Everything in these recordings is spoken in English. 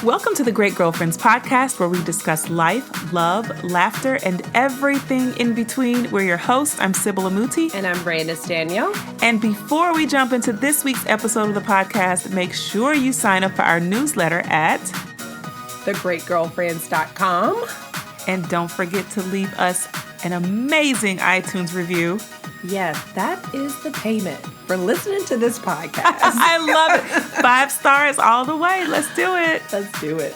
Welcome to the Great Girlfriends podcast, where we discuss life, love, laughter, and everything in between. We're your hosts. I'm Sybil Amuti. And I'm Brandis Daniel. And before we jump into this week's episode of the podcast, make sure you sign up for our newsletter at thegreatgirlfriends.com. And don't forget to leave us an amazing iTunes review. Yes, that is the payment for listening to this podcast. I love it. 5 stars all the way. Let's do it. Let's do it.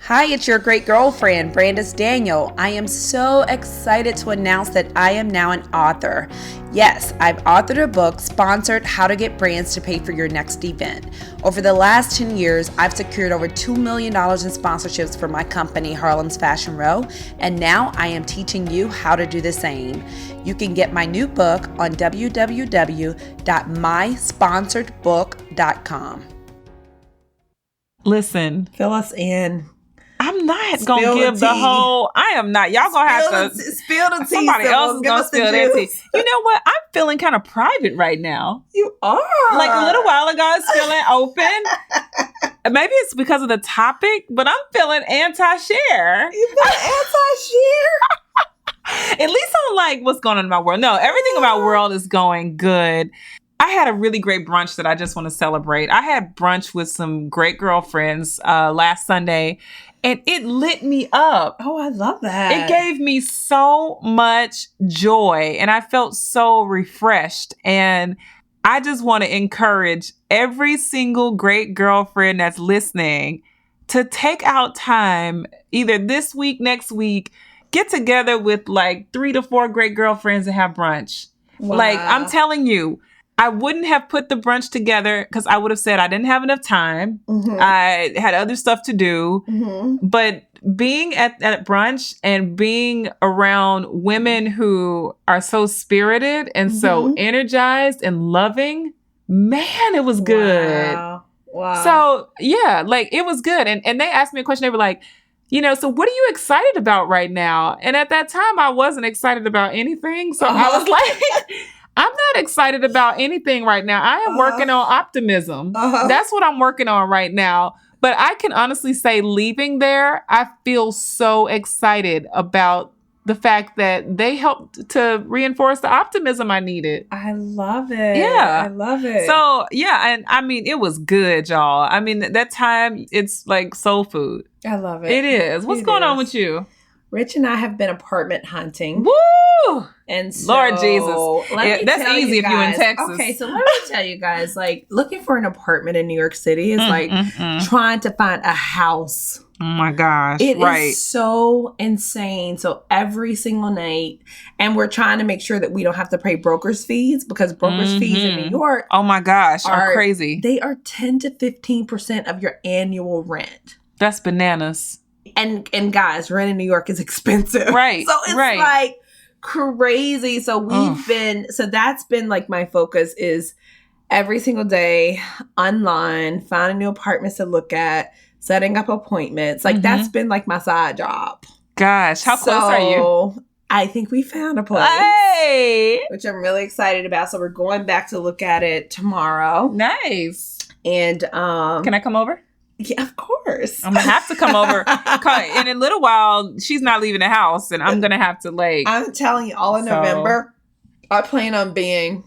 Hi, it's your great girlfriend, Brandis Daniel. I am so excited to announce that I am now an author. Yes, I've authored a book sponsored How to Get Brands to Pay for Your Next Event. Over the last 10 years, I've secured over $2 million in sponsorships for my company, Harlem's Fashion Row, and now I am teaching you how to do the same. You can get my new book on www.mysponsoredbook.com. Listen. Fill us in. I'm not going to give the whole, I am not. Y'all going to have to. Spill the tea. Somebody else is going to spill their tea. You know what? I'm feeling kind of private right now. You are. Like a little while ago, I was feeling open. Maybe it's because of the topic, but I'm feeling anti-share. You feel anti-share? At least I don't like what's going on in my world. No, everything in my world is going good. I had a really great brunch that I just want to celebrate. I had brunch with some great girlfriends last Sunday, and it lit me up. Oh, I love that. It gave me so much joy, and I felt so refreshed. And I just want to encourage every single great girlfriend that's listening to take out time, either this week, next week, get together with like 3 to 4 great girlfriends and have brunch. Wow. Like, I'm telling you, I wouldn't have put the brunch together because I would have said I didn't have enough time. Mm-hmm. I had other stuff to do. Mm-hmm. But being at brunch and being around women who are so spirited and so energized and loving, man, it was good. Wow. So, yeah, like it was good. And they asked me a question. They were like, so what are you excited about right now? And at that time, I wasn't excited about anything. So I was like, I'm not excited about anything right now. I am working on optimism. That's what I'm working on right now. But I can honestly say leaving there, I feel so excited about the fact that they helped to reinforce the optimism I needed. I love it. Yeah. I love it. So, yeah. And I mean, it was good, y'all. I mean, that time, it's like soul food. I love it. It is. What's going on with you? Rich and I have been apartment hunting. Woo! And so, Lord Jesus. That's easy if you're in Texas. Okay, so let me tell you guys, like, looking for an apartment in New York City is like trying to find a house. Oh my gosh. It is so insane. So every single night, and we're trying to make sure that we don't have to pay broker's fees, because broker's fees in New York, oh my gosh, are crazy. They are 10 to 15% of your annual rent. That's bananas. And guys, rent in New York is expensive. Right. So it's like crazy. So so that's been like my focus is every single day online, finding new apartments to look at, setting up appointments. Like that's been like my side job. Gosh, how close are you? I think we found a place. Hey! Which I'm really excited about. So we're going back to look at it tomorrow. Nice. And can I come over? Yeah, of course. I'm going to have to come over. In a little while, she's not leaving the house, and I'm going to have to I'm telling you, all in November, I plan on being,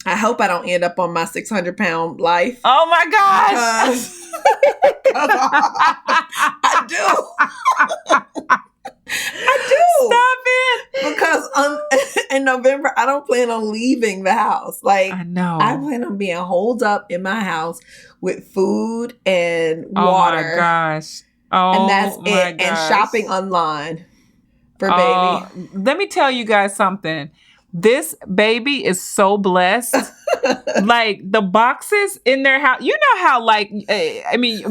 I hope I don't end up on my 600-pound life. Oh my gosh. I do. Stop it. Because in November, I don't plan on leaving the house. Like, I know. I plan on being holed up in my house with food and water. Oh my gosh. Oh, and that's it. Gosh. And shopping online for baby. Let me tell you guys something. This baby is so blessed. Like the boxes in their house, you know how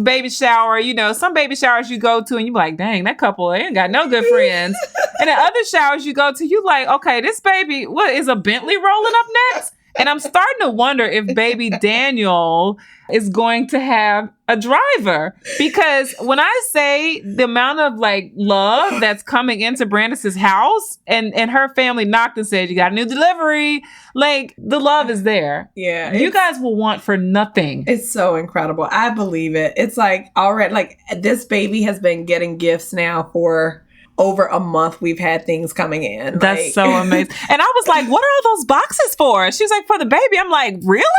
baby shower, some baby showers you go to and you be like, dang, that couple ain't got no good friends. And the other showers you go to, you like, okay, this baby, what is a Bentley rolling up next? And I'm starting to wonder if baby Daniel is going to have a driver, because when I say the amount of like love that's coming into Brandis's house, and her family knocked and said, you got a new delivery. Like, the love is there. Yeah. You guys will want for nothing. It's so incredible. I believe it. It's like already, like, this baby has been getting gifts now for over a month. We've had things coming in. That's like, so amazing. And I was like, what are all those boxes for? She was like, for the baby. I'm like, really?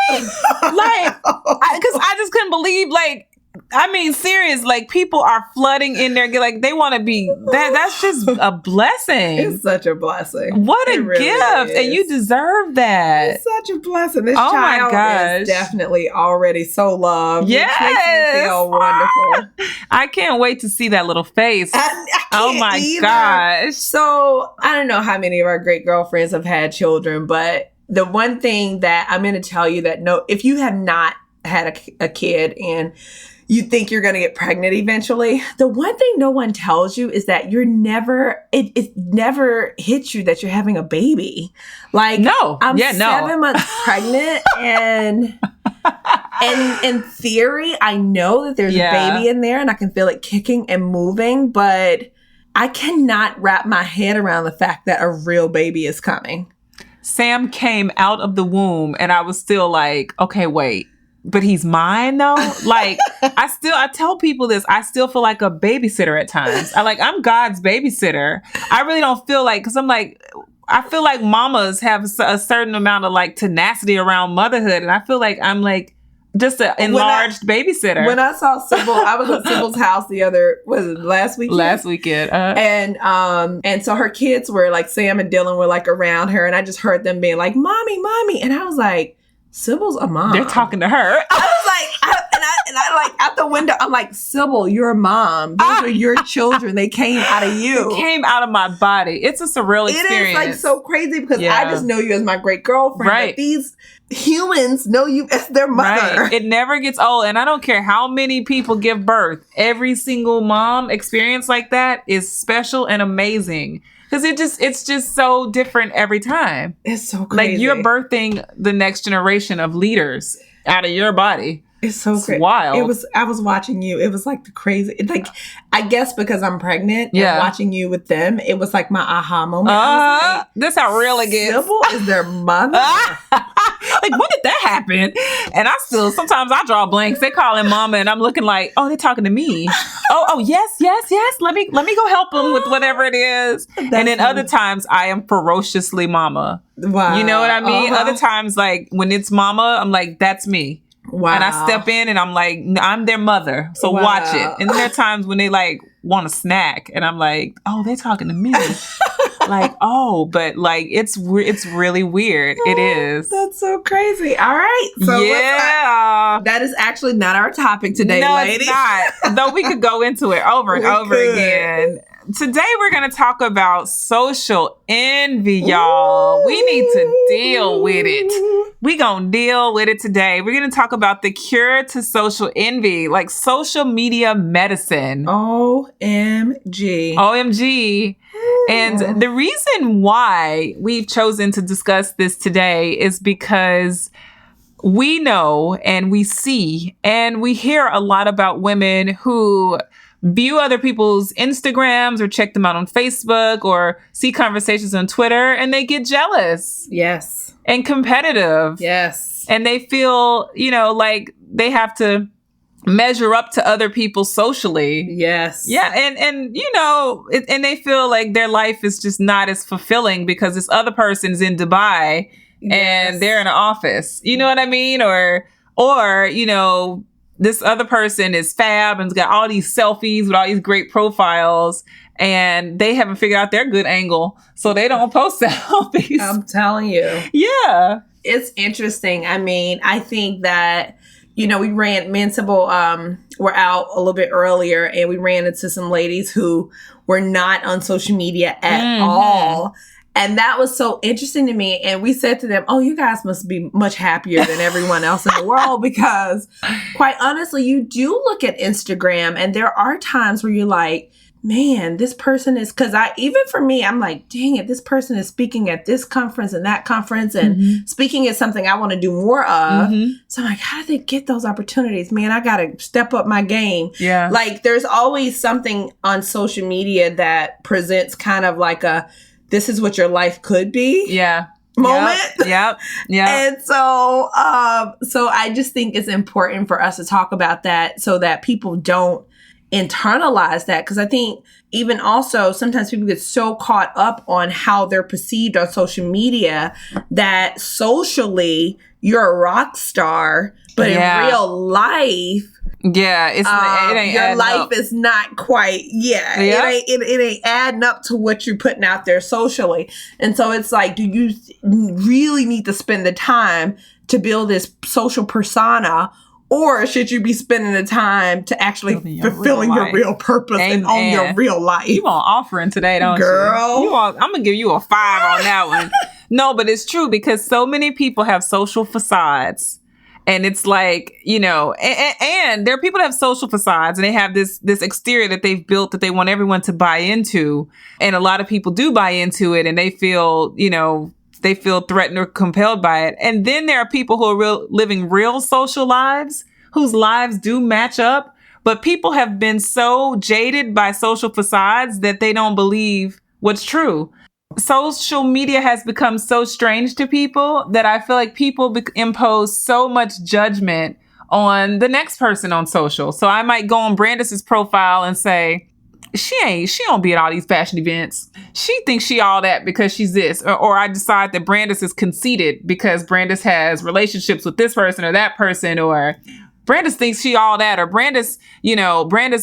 Like, because I just couldn't believe, like, I mean, serious, like, people are flooding in there. Like, they want to be, that's just a blessing. It's such a blessing. What a really gift. is. And you deserve that. It's such a blessing. This Oh my child gosh. is definitely already so loved. Yes. Which makes me feel wonderful. I can't wait to see that little face. I Oh can't my either. gosh. So I don't know how many of our great girlfriends have had children, but the one thing that I'm going to tell you that if you have not had a kid and you think you're going to get pregnant eventually, the one thing no one tells you is that it never hits you that you're having a baby. Like, No. I'm Yeah, no. 7 months pregnant and in theory, I know that there's Yeah. a baby in there and I can feel it kicking and moving, but I cannot wrap my head around the fact that a real baby is coming. Sam came out of the womb and I was still like, okay, wait, but he's mine though? Like, I tell people this, I still feel like a babysitter at times. I'm God's babysitter. I really don't feel like, because I'm like, I feel like mamas have a certain amount of like tenacity around motherhood. And I feel like I'm like just an enlarged babysitter. When I saw Sybil, I was at Sybil's house last weekend? Last weekend. And so her kids were like, Sam and Dylan were like around her. And I just heard them being like, mommy, mommy. And I was like, Sybil's a mom. They're talking to her. I was like, and I like out the window, I'm like, Sybil, you're a mom. Those are your children. They came out of you. It came out of my body. It's a surreal experience. It is like so crazy because Yeah. I just know you as my great girlfriend. Right. But these humans know you as their mother. Right. It never gets old. And I don't care how many people give birth. Every single mom experience like that is special and amazing. Because it's just so different every time. It's so crazy. Like, you're birthing the next generation of leaders out of your body. It's so crazy. Wild. I was watching you. It was like the crazy. Like, I guess because I'm pregnant Yeah. and watching you with them, it was like my aha moment. I was like, That's how real it gets. Sybil is their mother. Like, when did that happen? And sometimes I draw blanks. They call him mama and I'm looking like, oh, they're talking to me. oh, yes. Let me go help them with whatever it is. And then other times I am ferociously mama. Wow. You know what I mean? Uh-huh. Other times, like, when it's mama, I'm like, that's me. Wow. And I step in and I'm like, I'm their mother. So Wow. watch it. And then there are times when they like want a snack and I'm like, oh, they're talking to me. Like, oh, but like, it's really weird. It is. That's so crazy. All right. So yeah. that is actually not our topic today, No, ladies. it's not. Though we could go into it over and We over could. again. Today we're going to talk about social envy, y'all. We need to deal with it. We going to deal with it today. We're going to talk about the cure to social envy, like social media medicine. OMG. OMG. And the reason why we've chosen to discuss this today is because we know and we see and we hear a lot about women who view other people's Instagrams or check them out on Facebook or see conversations on Twitter and they get jealous Yes. and competitive. Yes. And they feel, like they have to measure up to other people socially. Yes. Yeah. And and they feel like their life is just not as fulfilling because this other person's in Dubai and they're in an office. You know what I mean? Or this other person is fab and's got all these selfies with all these great profiles and they haven't figured out their good angle. So they don't post selfies. I'm telling you. Yeah. It's interesting. I mean, I think that, me and Sybil were out a little bit earlier and we ran into some ladies who were not on social media at all. And that was so interesting to me. And we said to them, oh, you guys must be much happier than everyone else in the world because quite honestly, you do look at Instagram and there are times where you're like, man, this person is, because even for me, I'm like, dang it, this person is speaking at this conference and that conference and speaking is something I want to do more of. So I'm like, how do they get those opportunities? Man, I got to step up my game. Yeah. Like there's always something on social media that presents kind of like this is what your life could be. Yeah. Moment. Yep. And so I just think it's important for us to talk about that so that people don't internalize that. Because I think even also sometimes people get so caught up on how they're perceived on social media that socially you're a rock star, but in real life, it ain't your life up. is not quite. It ain't adding up to what you're putting out there socially. And so it's like, do you really need to spend the time to build this social persona, or should you be spending the time to actually fulfilling your real purpose and own your real life? You want offering today, don't Girl. you? I'm gonna give you a 5 on that one. No, but it's true because so many people have social facades. And it's like, and there are people that have social facades and they have this exterior that they've built that they want everyone to buy into. And a lot of people do buy into it and they feel, threatened or compelled by it. And then there are people who are living real social lives whose lives do match up. But people have been so jaded by social facades that they don't believe what's true. Social media has become so strange to people that I feel like people impose so much judgment on the next person on social. So I might go on Brandis's profile and say, she don't be at all these fashion events. She thinks she all that because she's this. Or I decide that Brandis is conceited because Brandis has relationships with this person or that person, or Brandis thinks she all that, or Brandis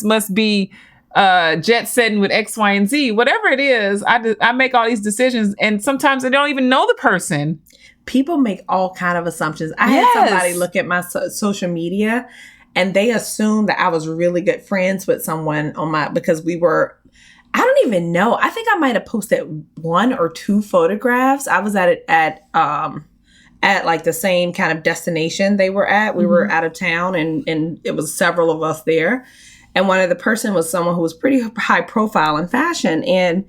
must be jet setting with X, Y, and Z. Whatever it is, I make all these decisions, and sometimes I don't even know the person. People make all kind of assumptions. I had somebody look at my social media, and they assumed that I was really good friends with someone because we were. I don't even know. I think I might have posted 1 or 2 photographs. I was at like the same kind of destination they were at. We were out of town, and it was several of us there. And one of the person was someone who was pretty high profile in fashion. And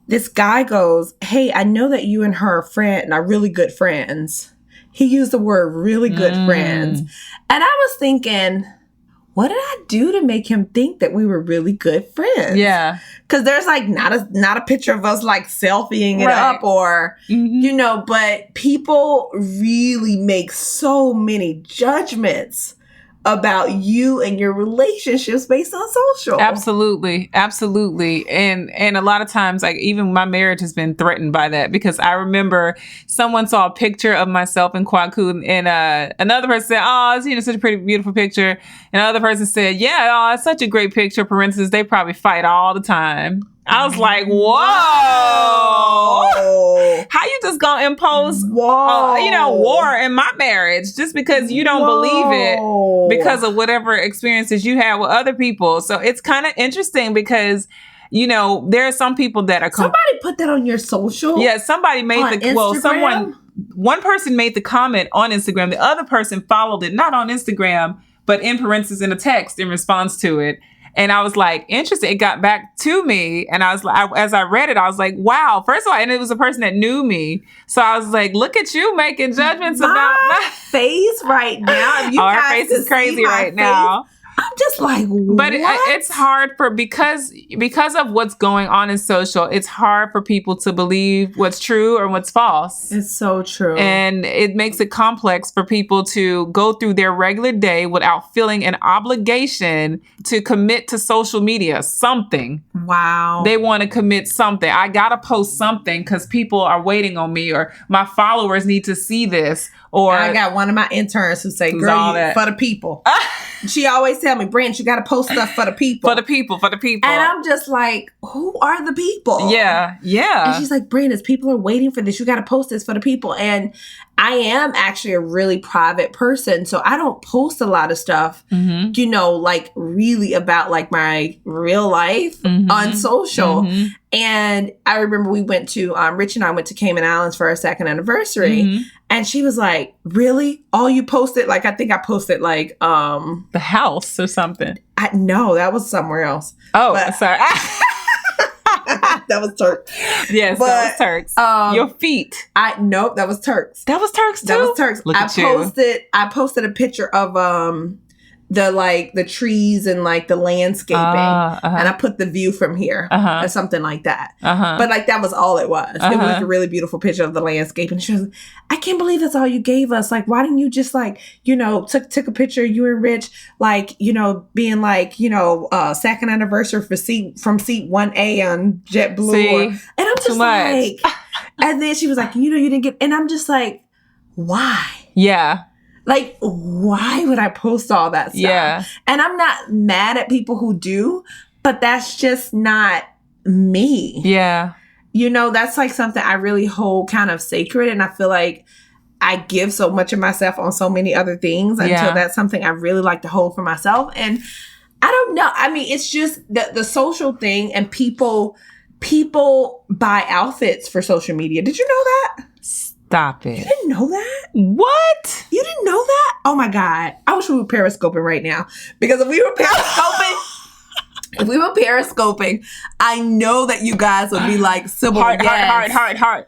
this guy goes, "Hey, I know that you and her are really good friends." He used the word really good friends. And I was thinking, what did I do to make him think that we were really good friends? Yeah. Because there's like not a picture of us like selfieing it up or, but people really make so many judgments about you and your relationships based on social. Absolutely. And a lot of times, like even my marriage has been threatened by that, because I remember someone saw a picture of myself in Kwaku and another person said, "Oh, it's such a pretty beautiful picture." And another person said, "Yeah, oh, it's such a great picture. Parentheses, they probably fight all the time." I was like, whoa. How you just gonna impose war in my marriage just because you don't believe it because of whatever experiences you had with other people? So it's kind of interesting because, there are some people that are... Somebody put that on your social? Yeah, somebody made one person made the comment on Instagram. The other person followed it, not on Instagram, but in parentheses in a text in response to it. And I was like, interesting. It got back to me. And I was like, as I read it, I was like, wow. First of all, and it was a person that knew me. So I was like, look at you making judgments about my face right now. If you our face is crazy right now. I'm just like, what? But it's hard because of what's going on in social, it's hard for people to believe what's true or what's false. It's so true. And it makes it complex for people to go through their regular day without feeling an obligation to commit to social media something. Wow. They want to commit something. I got to post something because people are waiting on me, or my followers need to see this. Or I got one of my interns who say, "Girl, for the people." She always tell me, "Branch, you got to post stuff for the people." For the people. And I'm just like, who are the people? Yeah. And she's like, "Branch, people are waiting for this. You got to post this for the people." And I am actually a really private person, so I don't post a lot of stuff, like really about like my real life on social. And I remember we went to, Rich and I went to Cayman Islands for our second anniversary. And she was like, really? All you posted? Like, I think I posted like... the house or something. No, that was somewhere else. Oh, sorry. That was Turks. Yes, that was Turks. Your feet. Nope, that was Turks. That was Turks too? That was Turks. Look at you. I posted a picture of the trees and like the landscaping, and I put the view from here or something like that. But like that was all it was. It was like a really beautiful picture of the landscape, and she was like, I can't believe that's all you gave us. Like, why didn't you just like, took a picture of you and Rich, like, being like, second anniversary from seat 1A on JetBlue. And I'm just like, and then she was like, you didn't get, and I'm just like, why? Yeah. Like, why would I post all that stuff? Yeah. And I'm not mad at people who do, but that's just not me. Yeah. That's like something I really hold kind of sacred. And I feel like I give so much of myself on so many other things until that's something I really like to hold for myself. And I don't know. I mean, it's just the social thing, and people buy outfits for social media. Did you know that? Stop it. You didn't know that? What? You didn't know that? Oh my God. I wish we were periscoping right now. Because if we were periscoping, I know that you guys would be like, Sybil, heart.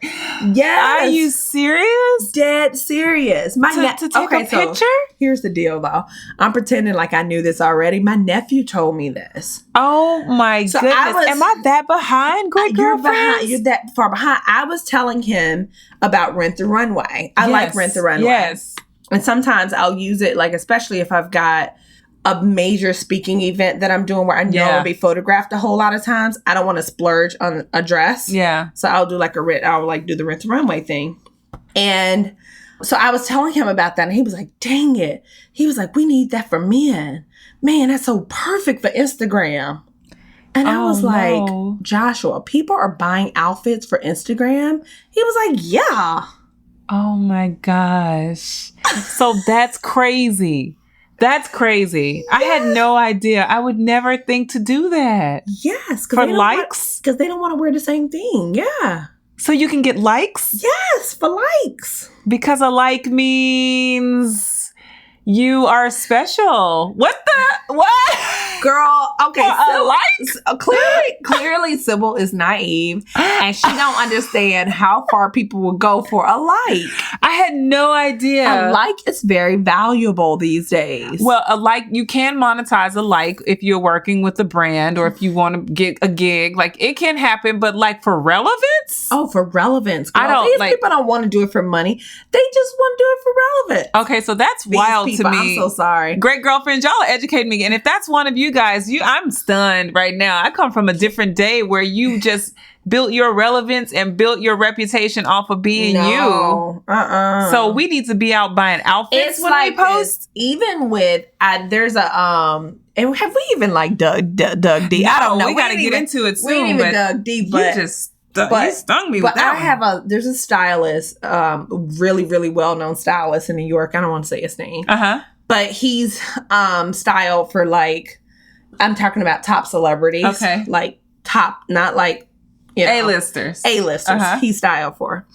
Yes. Are you serious? Dead serious. To take a picture? So here's the deal though. I'm pretending like I knew this already. My nephew told me this. Oh my goodness. Am I that behind, great girlfriend? You're that far behind. I was telling him about Rent the Runway. I like Rent the Runway. Yes. And sometimes I'll use it, like, especially if I've got a major speaking event that I'm doing where I know I'll be photographed a whole lot of times. I don't want to splurge on a dress. Yeah. So I'll do like do the Rent the Runway thing. And so I was telling him about that, and he was like, dang it. He was like, we need that for men. Man, that's so perfect for Instagram. And I was like, Joshua, people are buying outfits for Instagram? He was like, yeah. Oh my gosh. So that's crazy. That's crazy. Yes. I had no idea. I would never think to do that. Yes. For likes? Because they don't want to wear the same thing. Yeah. So you can get likes? Yes, for likes. Because a like means you are special. What? Girl, okay. So clearly Sybil is naive and she don't understand how far people will go for a like. I had no idea. A like is very valuable these days. Well, a like, you can monetize a like if you're working with a brand or if you want to get a gig. Like, it can happen, but like for relevance? Oh, for relevance. Girl. These people don't want to do it for money. They just want to do it for relevance. Okay, so that's wild to me. I'm so sorry. Great girlfriends, y'all educate me. And if that's one of you guys, I'm stunned right now. I come from a different day where you just built your relevance and built your reputation off of being you. So we need to be out buying outfits when we post. This. Even with there's a and have we even like dug deep? No, I don't know. We gotta get into it soon. We ain't even dug deep, but you stung me with that. But there's a stylist, really, really well known stylist in New York. I don't want to say his name. But he's styled for like, I'm talking about top celebrities. Okay. Like top, not like, A-listers. A-listers. He styled for.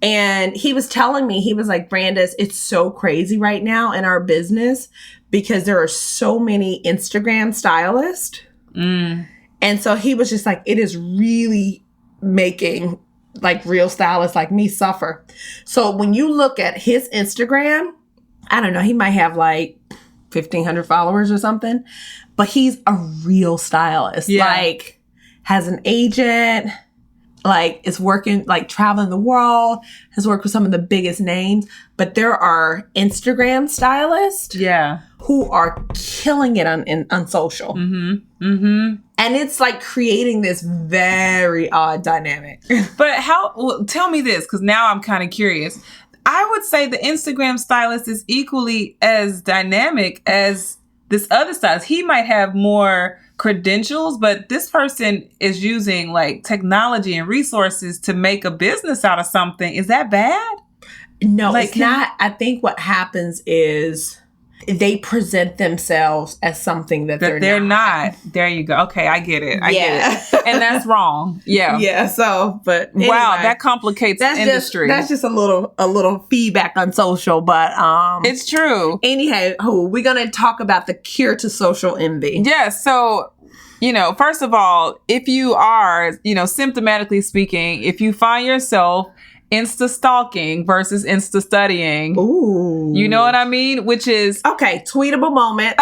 And he was telling me, he was like, Brandis, it's so crazy right now in our business because there are so many Instagram stylists. And so he was just like, it is really making like real stylists like me suffer. So when you look at his Instagram, I don't know, he might have like 1,500 followers or something, but he's a real stylist. Yeah. Like, has an agent, like is working, like traveling the world, has worked with some of the biggest names. But there are Instagram stylists who are killing it on social. And it's like creating this very odd dynamic. But tell me this, because now I'm kind of curious. I would say the Instagram stylist is equally as dynamic as this other stylist. He might have more credentials, but this person is using like technology and resources to make a business out of something. Is that bad? No, Like, it's not. I think what happens is they present themselves as something that they're not. There you go. Okay, I get it. I Yeah. get it. And that's wrong. Yeah. Yeah. So, but anyway, Wow, that complicates the industry. That's just a little feedback on social, but it's true. Anyhow, we're gonna talk about the cure to social envy. Yeah. So, first of all, if you are, symptomatically speaking, if you find yourself Insta stalking versus Insta studying. Ooh. You know what I mean? Which is... Okay, tweetable moment.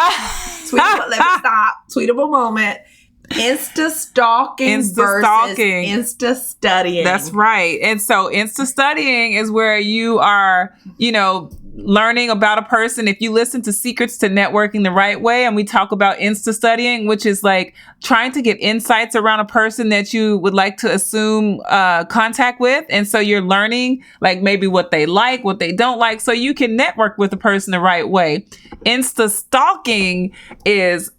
Let me stop. Tweetable moment. Insta stalking versus Insta studying. That's right. And so Insta studying is where you are, learning about a person. If you listen to Secrets to Networking the Right Way, and we talk about Insta studying, which is like trying to get insights around a person that you would like to assume contact with. And so you're learning like maybe what they like, what they don't like, so you can network with a person the right way. Insta stalking is,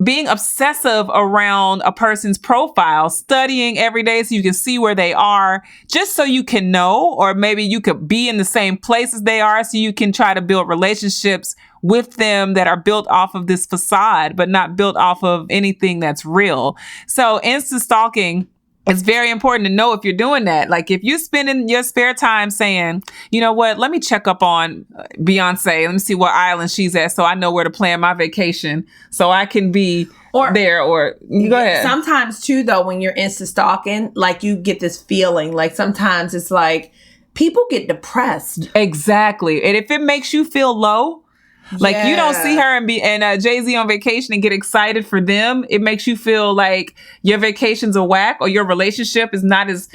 being obsessive around a person's profile, studying every day so you can see where they are, just so you can know, or maybe you could be in the same place as they are so you can try to build relationships with them that are built off of this facade, but not built off of anything that's real. So Insta stalking, it's very important to know if you're doing that. Like if you spend in your spare time saying, you know what, let me check up on Beyonce. Let me see what island she's at so I know where to plan my vacation so I can be there. Or go ahead. Sometimes too, though, when you're Insta stalking, like you get this feeling like sometimes it's like people get depressed. Exactly. And if it makes you feel low, like you don't see her and Jay-Z on vacation and get excited for them, it makes you feel like your vacation's a whack or your relationship is not as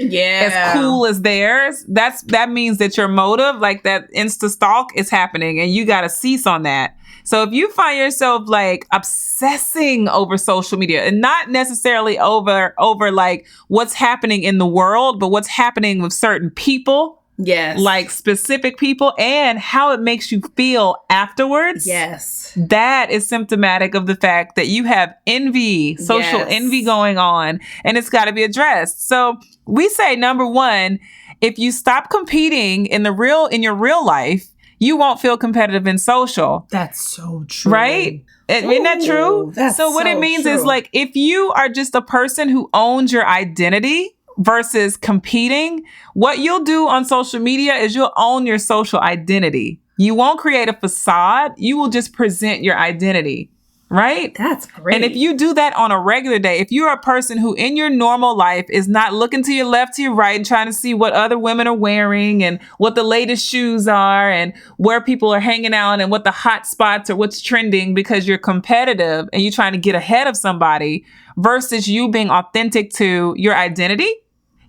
cool as theirs. That means that your motive, like that Insta stalk, is happening, and you got to cease on that. So if you find yourself like obsessing over social media, and not necessarily over like what's happening in the world, but what's happening with certain people. Yes. Like specific people and how it makes you feel afterwards. Yes. That is symptomatic of the fact that you have envy, social envy going on, and it's got to be addressed. So we say, number one, if you stop competing in your real life, you won't feel competitive in social. That's so true. Right? Isn't that true? So what it means is like, if you are just a person who owns your identity versus competing, what you'll do on social media is you'll own your social identity. You won't create a facade. You will just present your identity, right? That's great. And if you do that on a regular day, if you're a person who in your normal life is not looking to your left, to your right, and trying to see what other women are wearing and what the latest shoes are and where people are hanging out and what the hot spots or what's trending because you're competitive and you're trying to get ahead of somebody versus you being authentic to your identity,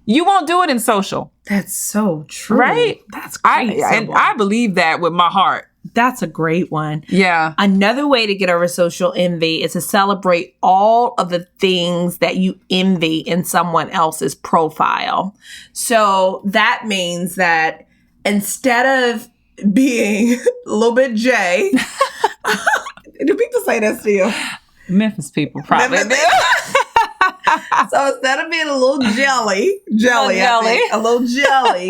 you won't do it in social. That's so true. Right? That's great. I believe that with my heart. That's a great one. Yeah. Another way to get over social envy is to celebrate all of the things that you envy in someone else's profile. So that means that instead of being a little bit Jay, do people say that still? Memphis people probably do. So instead of being a little jelly, a little jelly,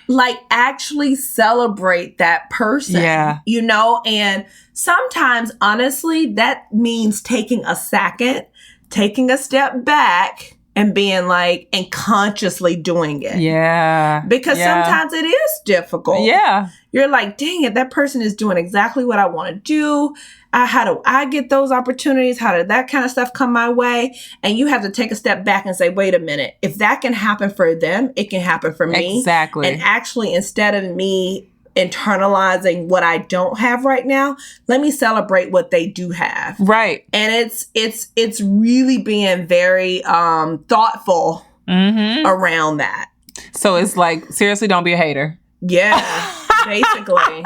like actually celebrate that person. Yeah. And sometimes, honestly, that means taking a second, taking a step back and being like, and consciously doing it. Yeah. Because sometimes it is difficult. Yeah. You're like, dang it, that person is doing exactly what I want to do. How do I get those opportunities? How did that kind of stuff come my way? And you have to take a step back and say, wait a minute, if that can happen for them, it can happen for me. Exactly. And actually, instead of me internalizing what I don't have right now, let me celebrate what they do have. Right. And it's really being very thoughtful around that. So it's like, seriously, don't be a hater. Yeah. Basically.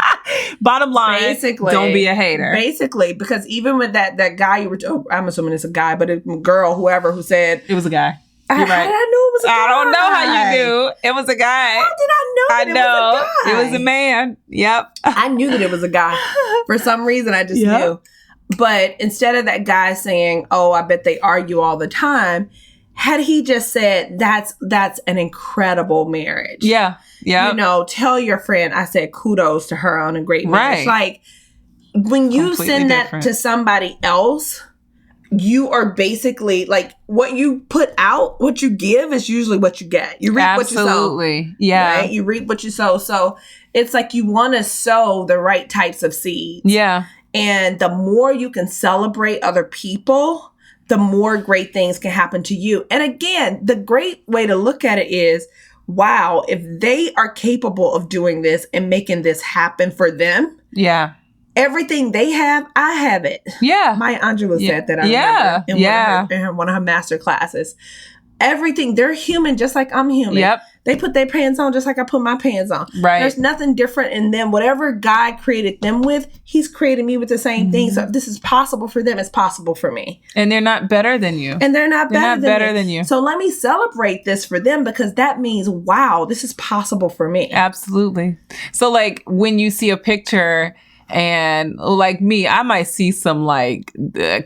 Bottom line, don't be a hater. Basically, because even with that guy you were, I'm assuming it's a guy, but a girl, whoever, who said it was a guy. You're right. How did I know it was a guy? I don't know how you knew. It was a guy. How did I know it was a guy? It was a man. Yep. I knew that it was a guy. For some reason, I just knew. But instead of that guy saying, oh, I bet they argue all the time, had he just said, that's an incredible marriage. Yeah. Yeah. You know, tell your friend I said kudos to her on a great marriage. Like, when you send that to somebody else, you are basically like, what you put out, what you give is usually what you get. You reap what you sow. Yeah. Right? You reap what you sow. So it's like you want to sow the right types of seeds. Yeah. And the more you can celebrate other people, the more great things can happen to you. And again, the great way to look at it is, wow, if they are capable of doing this and making this happen for them. Yeah. Everything they have, I have it. Yeah. Maya Angelou said that, I remember, in one of her master classes. Everything, they're human just like I'm human. Yep. They put their pants on just like I put my pants on. Right. There's nothing different in them. Whatever God created them with, he's created me with the same thing. So if this is possible for them, it's possible for me. And they're not better than you. And they're not better than you. So let me celebrate this for them, because that means, wow, this is possible for me. Absolutely. So like when you see a picture, and like me, I might see some like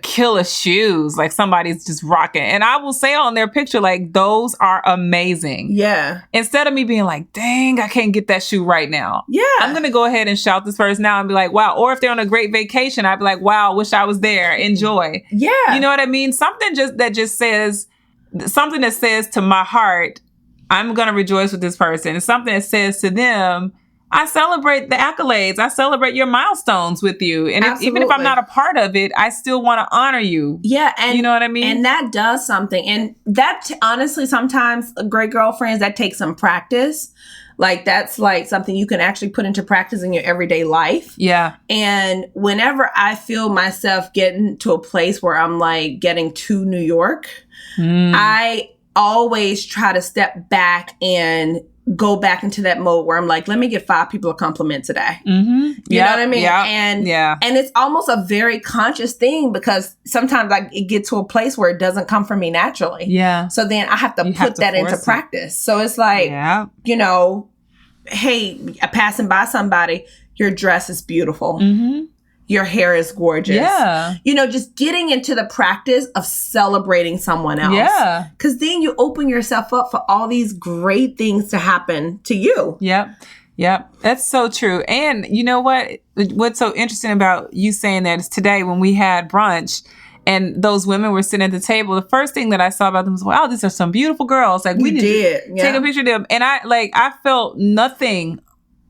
killer shoes, like somebody's just rocking. And I will say on their picture, like, those are amazing. Yeah. Instead of me being like, dang, I can't get that shoe right now. Yeah. I'm going to go ahead and shout this person out and be like, wow. Or if they're on a great vacation, I'd be like, wow, wish I was there. Enjoy. Yeah. You know what I mean? Something that says to my heart, I'm going to rejoice with this person. And something that says to them, I celebrate the accolades. I celebrate your milestones with you. And even if I'm not a part of it, I still want to honor you. Yeah. And you know what I mean? And that does something. And that, honestly, sometimes, great girlfriends, that takes some practice. Like, that's like something you can actually put into practice in your everyday life. Yeah. And whenever I feel myself getting to a place where I'm like getting to New York, I always try to step back and go back into that mode where I'm like, let me give 5 people a compliment today. You know what I mean? And it's almost a very conscious thing, because sometimes it get to a place where it doesn't come from me naturally. Yeah. So then I have to put that into practice. So it's like, you know, hey, passing by somebody, your dress is beautiful. Your hair is gorgeous. Yeah. You know, just getting into the practice of celebrating someone else. Yeah. Because then you open yourself up for all these great things to happen to you. Yep. Yep. That's so true. And you know what? What's so interesting about you saying that is today when we had brunch and those women were sitting at the table, the first thing that I saw about them was, wow, these are some beautiful girls. Like, we need to take a picture of them. And I felt nothing.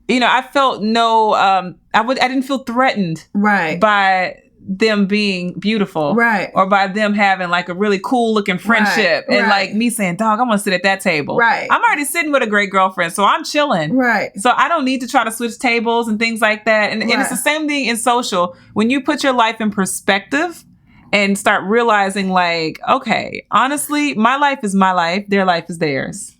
You know, I felt no, I didn't feel threatened by them being beautiful. Or by them having like a really cool looking friendship. And like me saying, dog, I'm going to sit at that table. I'm already sitting with a great girlfriend, so I'm chilling. So I don't need to try to switch tables and things like that. And it's the same thing in social. When you put your life in perspective and start realizing like, okay, honestly, my life is my life. Their life is theirs.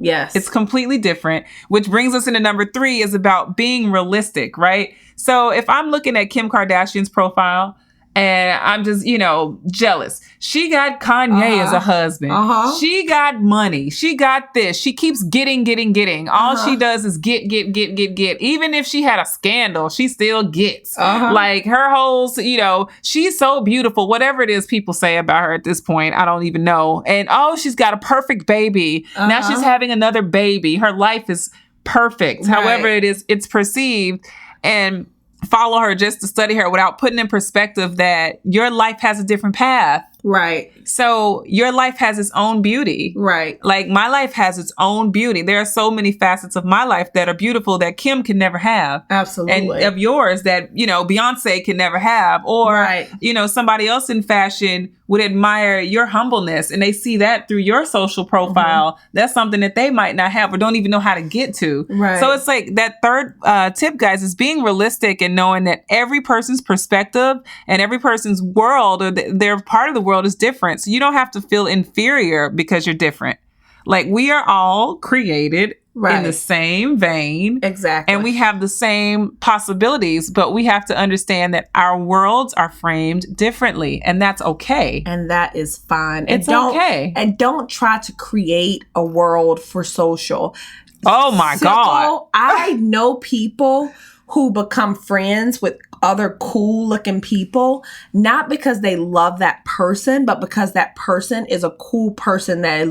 Yes. It's completely different, which brings us into number 3 is about being realistic, right? So if I'm looking at Kim Kardashian's profile and I'm just, you know, jealous. She got Kanye as a husband. She got money. She got this. She keeps getting. All she does is get. Even if she had a scandal, she still gets. Like her whole, you know, she's so beautiful. Whatever it is people say about her at this point, I don't even know. And she's got a perfect baby. Now she's having another baby. Her life is perfect. However it is, it's perceived. And follow her just to study her without putting in perspective that your life has a different path. Right. So your life has its own beauty. Right. Like my life has its own beauty. There are so many facets of my life that are beautiful that Kim can never have. Absolutely. And of yours that, you know, Beyonce can never have. Or, you know, somebody else in fashion would admire your humbleness and they see that through your social profile. That's something that they might not have or don't even know how to get to. Right. So it's like that third tip, guys, is being realistic and knowing that every person's perspective and every person's world or their part of the world is different. So you don't have to feel inferior because you're different. Like we are all created in the same vein. Exactly. And we have the same possibilities, but we have to understand that our worlds are framed differently and that's okay. And that is fine. It's okay. And don't try to create a world for social. Oh my God. I know people who become friends with other cool looking people, not because they love that person, but because that person is a cool person that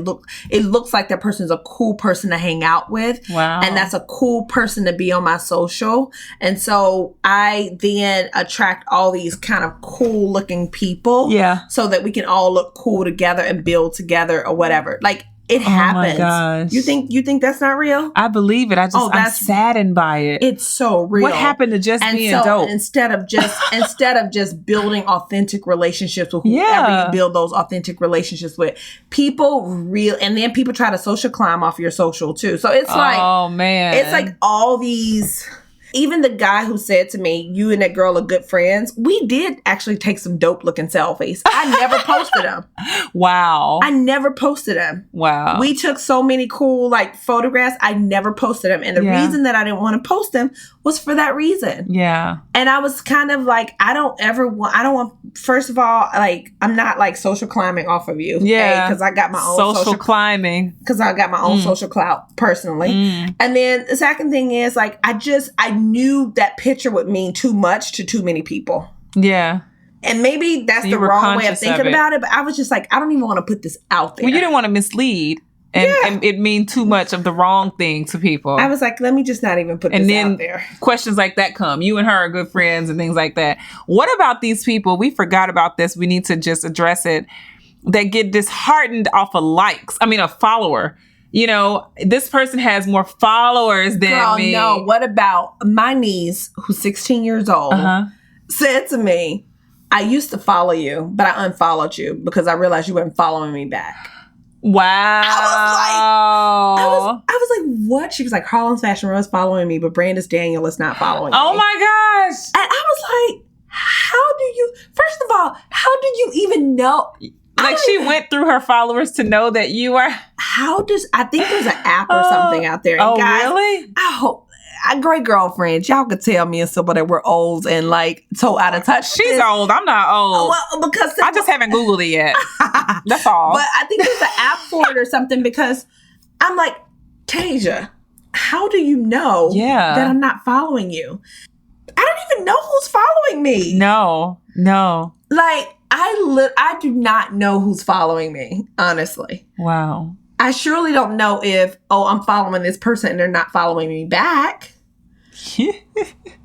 it looks like that person is a cool person to hang out with. Wow. And that's a cool person to be on my social. And so I then attract all these kind of cool looking people. Yeah. So that we can all look cool together and build together or whatever. Like, it happens. Oh my gosh. You think that's not real? I believe it. I'm saddened by it. It's so real. What happened to just being dope? Instead of just building authentic relationships with whoever you build those authentic relationships with, and then people try to social climb off your social too. So it's like, oh man, it's like all these. Even the guy who said to me, you and that girl are good friends, we did actually take some dope looking selfies. I never posted them. Wow. I never posted them. Wow. We took so many cool like photographs. I never posted them. And the reason that I didn't want to post them was for that reason. Yeah. And I was kind of like, I don't want, first of all, like, I'm not like social climbing off of you. Yeah. Because I got my own social climbing. Because I got my own social clout personally. And then the second thing is like, I knew that picture would mean too much to too many people. Yeah. And maybe that's the wrong way of thinking about it. But I was just like, I don't even want to put this out there. Well, you didn't want to mislead. And it mean too much of the wrong thing to people. I was like, let me just not even put this out there. And then questions like that come. You and her are good friends and things like that. What about these people? We forgot about this. We need to just address it. That get disheartened off of likes. I mean, a follower. You know, this person has more followers than me. No, what about my niece, who's 16 years old, said to me, I used to follow you, but I unfollowed you because I realized you weren't following me back. Wow. I was like, what? She was like, Harlem's Fashion Row is following me, but Brandis Daniel is not following me. Oh my gosh. And I was like, first of all, how do you even know? Like she went through her followers to know that you are. I think there's an app or something out there. And guys, really? I hope. Great girlfriends, y'all could tell me and Sybil that we're old and like so out of touch. She's old. I'm not old. Well, because I just haven't Googled it yet. That's all. But I think there's an app for it or something because I'm like, Tasia, how do you know that I'm not following you? I don't even know who's following me. No. Like I do not know who's following me, honestly. Wow. I surely don't know if, I'm following this person and they're not following me back. I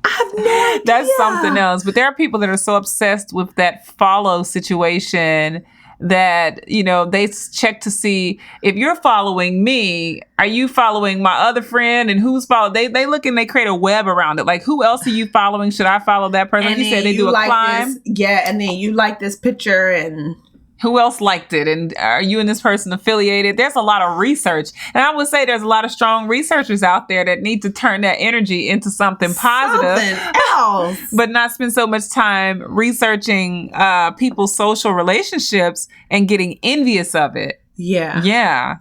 have no idea. That's something else. But there are people that are so obsessed with that follow situation that, you know, they check to see if you're following me, are you following my other friend and who's following? They look and they create a web around it. Like, who else are you following? Should I follow that person? And you said they do a climb. And then you like this picture and... Who else liked it? And are you and this person affiliated? There's a lot of research. And I would say there's a lot of strong researchers out there that need to turn that energy into something positive. Something else. But not spend so much time researching people's social relationships and getting envious of it. Yeah. Yeah.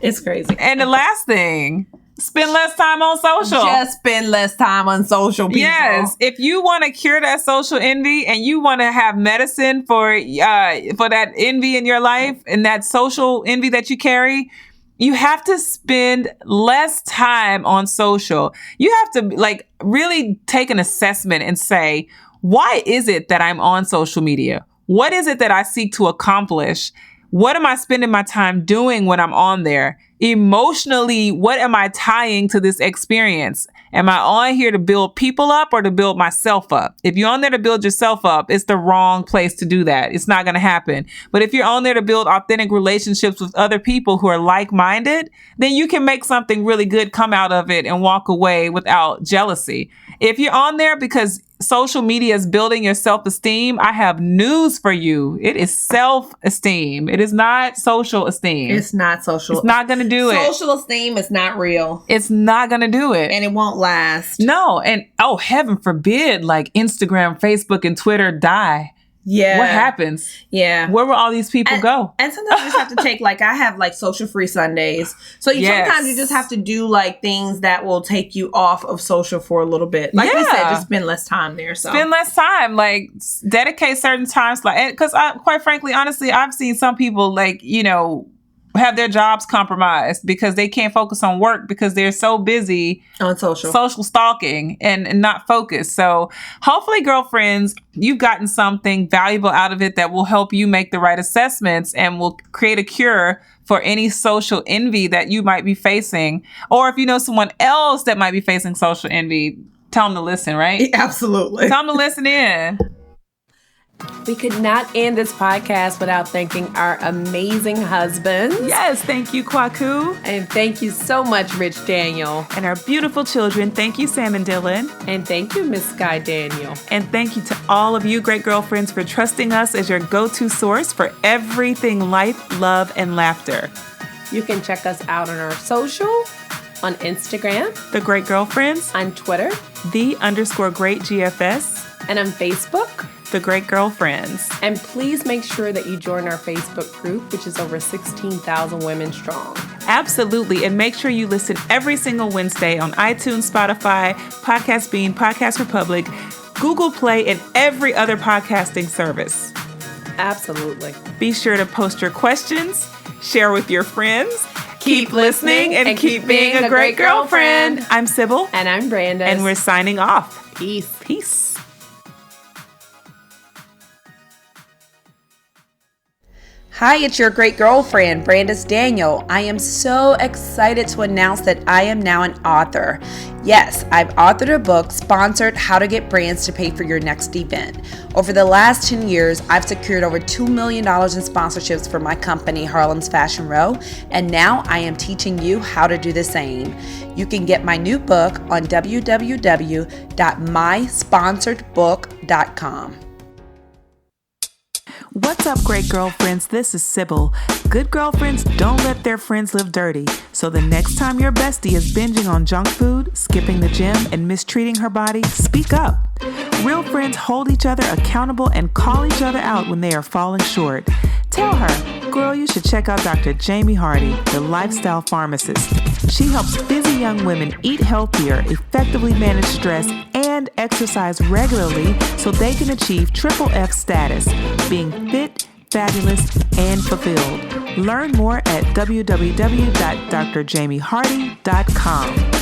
It's crazy. And the last thing, spend less time on social. Just spend less time on social, people. Yes. If you want to cure that social envy and you want to have medicine for that envy in your life and that social envy that you carry, you have to spend less time on social. You have to like really take an assessment and say, why is it that I'm on social media? What is it that I seek to accomplish? What am I spending my time doing when I'm on there? Emotionally, what am I tying to this experience? Am I on here to build people up or to build myself up? If you're on there to build yourself up, it's the wrong place to do that. It's not going to happen. But if you're on there to build authentic relationships with other people who are like-minded, then you can make something really good come out of it and walk away without jealousy. If you're on there because social media is building your self-esteem, I have news for you. It is self-esteem. It is not social esteem. It's not social. It's not going to do it. Social esteem is not real. It's not going to do it. And it won't last. No. And heaven forbid, like Instagram, Facebook, and Twitter die. Yeah. What happens? Yeah. Where will all these people go? And sometimes you just have to take, like, I have like social free Sundays. So sometimes you just have to do like things that will take you off of social for a little bit. Like we said, just spend less time there. So spend less time, like dedicate certain times. Like, because quite frankly, honestly, I've seen some people like, you know, have their jobs compromised because they can't focus on work because they're so busy on social stalking and not focused. So hopefully, girlfriends, you've gotten something valuable out of it that will help you make the right assessments and will create a cure for any social envy that you might be facing. Or if you know someone else that might be facing social envy, tell them to listen, right? Absolutely. Tell them to listen in. We could not end this podcast without thanking our amazing husbands. Yes, thank you, Kwaku. And thank you so much, Rich Daniel. And our beautiful children, thank you, Sam and Dylan. And thank you, Miss Sky Daniel. And thank you to all of you great girlfriends for trusting us as your go-to source for everything life, love, and laughter. You can check us out on our social, on Instagram, The Great Girlfriends, on Twitter, _Great GFS, and on Facebook, The Great Girlfriends. And please make sure that you join our Facebook group, which is over 16,000 women strong. Absolutely. And make sure you listen every single Wednesday on iTunes, Spotify, Podcast Bean, Podcast Republic, Google Play, and every other podcasting service. Absolutely. Be sure to post your questions, share with your friends. Keep listening and keep being a great girlfriend. I'm Sybil. And I'm Brandis. And we're signing off. Peace. Peace. Hi, it's your great girlfriend, Brandis Daniel. I am so excited to announce that I am now an author. Yes, I've authored a book sponsored How to Get Brands to Pay for Your Next Event. Over the last 10 years, I've secured over $2 million in sponsorships for my company, Harlem's Fashion Row, and now I am teaching you how to do the same. You can get my new book on www.mysponsoredbook.com. What's up, great girlfriends? This is Sybil. Good girlfriends don't let their friends live dirty. So the next time your bestie is binging on junk food, skipping the gym, and mistreating her body, speak up. Real friends hold each other accountable and call each other out when they are falling short. Tell her, girl, you should check out Dr. Jamie Hardy, the lifestyle pharmacist. She helps busy young women eat healthier, effectively manage stress, and exercise regularly so they can achieve triple F status, being fit, fabulous, and fulfilled. Learn more at www.drjamiehardy.com.